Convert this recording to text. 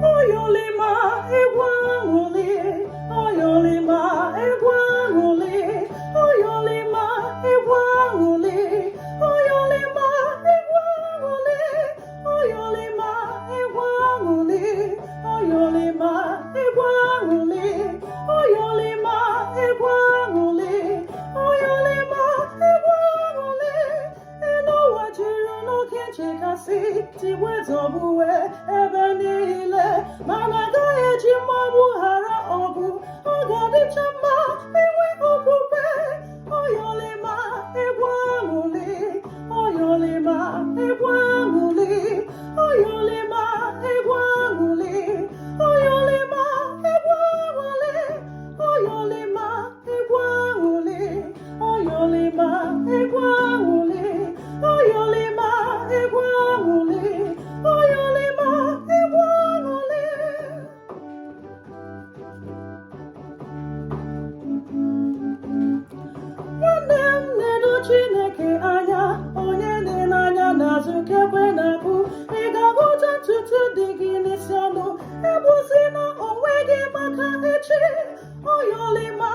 Oyolima egwangule, oyolima egwangule, oyolima egwangule, oyolima egwangule, oyolima egwangule, oyolima egwangule, oyolima egwangule, oyolima egwangule, elowa jiru no kenchekasi, tiwezobuwe ebenile. Managa eji mabu hara ogu, ogadi chama, ewe okube. Oyolima egwangule, oyolima egwangule, oyolima egwangule, oyolima egwangule, oyolima egwangule, oyolima egwangule, oyolima egwangule, oyolima egwangule. Nwanne m na-edo Chineke anya, onye na-ele na-azụkekwe na-abụ. Ị ga-agụta ntutu dị gị n'isi ọnụ, egbuzina onwe gị maka echi. Oyolima